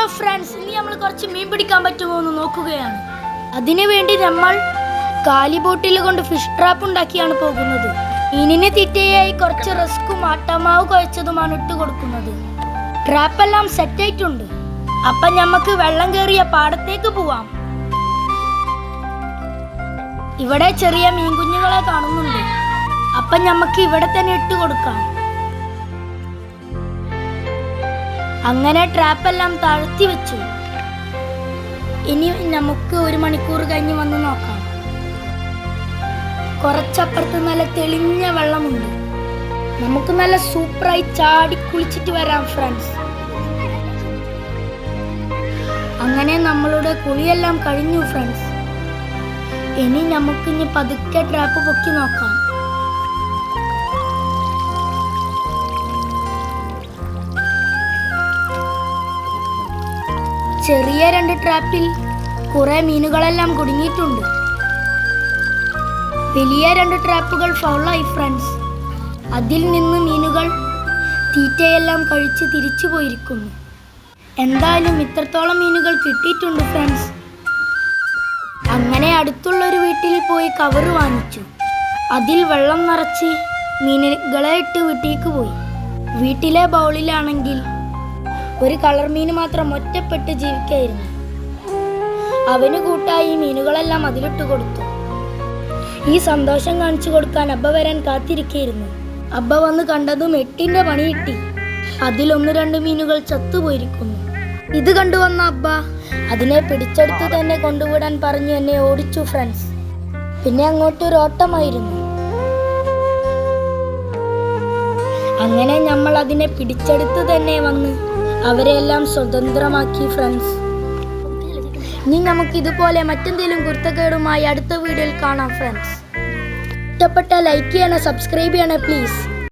Hello friends, ഇനി നമ്മൾ കുറച്ച് മീൻ പിടിക്കാൻ പറ്റുമോ എന്ന് നോക്കുകയാണ്. അതിനുവേണ്ടി നമ്മൾ കാലിബോട്ടിൽ കൊണ്ട് ഫിഷ് ട്രാപ്പ് ഉണ്ടാക്കിയാണ് പോകുന്നത്. മീനിന് തീറ്റയായി കുറച്ച് റസ്കും ആട്ടമാവ് കുഴച്ചതുമാണ് ഇട്ട് കൊടുക്കുന്നത്. ട്രാപ്പെല്ലാം സെറ്റ് ആയിട്ടുണ്ട്. അപ്പൊ നമുക്ക് വെള്ളം കയറിയ പാടത്തേക്ക് പോവാം. ഇവിടെ ചെറിയ മീൻകുഞ്ഞുങ്ങളെ കാണുന്നുണ്ട്. അപ്പൊ നമുക്ക് ഇവിടെ തന്നെ ഇട്ട് കൊടുക്കാം. അങ്ങനെ ട്രാപ്പെല്ലാം താഴ്ത്തി വെച്ചു. ഇനി നമുക്ക് 1 മണിക്കൂർ കഴിഞ്ഞ് വന്ന് നോക്കാം. കുറച്ചപ്പുറത്ത് നല്ല തെളിഞ്ഞ വെള്ളമുണ്ട്. നമുക്ക് നല്ല സൂപ്പറായി ചാടി കുളിച്ചിട്ട് വരാം ഫ്രണ്ട്സ്. അങ്ങനെ നമ്മളുടെ കുളിയെല്ലാം കഴിഞ്ഞു ഫ്രണ്ട്സ്. ഇനി നമുക്കിനി പതുക്കെ ട്രാപ്പ് പൊക്കി നോക്കാം. ചെറിയ 2 ട്രാപ്പിൽ കുറെ മീനുകളെല്ലാം കുടുങ്ങിയിട്ടുണ്ട്. വലിയ 2 ട്രാപ്പുകൾ ഫൗളായി ഫ്രണ്ട്സ്. അതിൽ നിന്ന് മീനുകൾ തീറ്റയെല്ലാം കഴിച്ച് തിരിച്ചു പോയിരിക്കുന്നു. എന്തായാലും ഇത്രത്തോളം മീനുകൾ കിട്ടിയിട്ടുണ്ട് ഫ്രണ്ട്സ്. അങ്ങനെ അടുത്തുള്ളൊരു വീട്ടിൽ പോയി കവർ വാങ്ങിച്ചു. അതിൽ വെള്ളം നിറച്ച് മീനുകളെ ഇട്ട് വീട്ടിലേക്ക് പോയി. വീട്ടിലെ ബൗളിലാണെങ്കിൽ ഒരു കളർ മീൻ മാത്രം ഒറ്റപ്പെട്ട് ജീവിക്കായിരുന്നു. അവന് കൂട്ടായി മീനുകളെല്ലാം അതിലിട്ട് കൊടുത്തു. ഈ സന്തോഷം കാണിച്ചു കൊടുക്കാൻ അബ്ബ വരാൻ കാത്തിരിക്കുകയായിരുന്നു. അബ്ബ വന്ന് കണ്ടതും 8ന്റെ പണി കിട്ടി. അതിൽ 1-2 മീനുകൾ ചത്തുപോയിരിക്കുന്നു. ഇത് കണ്ടുവന്ന അബ്ബ അതിനെ പിടിച്ചെടുത്ത് തന്നെ കൊണ്ടുവിടാൻ പറഞ്ഞു എന്നെ ഓടിച്ചു ഫ്രണ്ട്സ്. പിന്നെ അങ്ങോട്ടൊരു ഓട്ടമായിരുന്നു. അങ്ങനെ നമ്മൾ അതിനെ പിടിച്ചെടുത്ത് തന്നെ വന്ന് അവരെല്ലാം സ്വതന്ത്രമാക്കി ഫ്രണ്ട്സ്. ഇനി നമുക്ക് ഇതുപോലെ മറ്റെന്തെങ്കിലും കുരുത്തക്കേടുമായി അടുത്ത വീഡിയോയിൽ കാണാം ഫ്രണ്ട്സ്. ഇഷ്ടപ്പെട്ട ലൈക്ക് ചെയ്യണേ, സബ്സ്ക്രൈബ് ചെയ്യണേ പ്ലീസ്.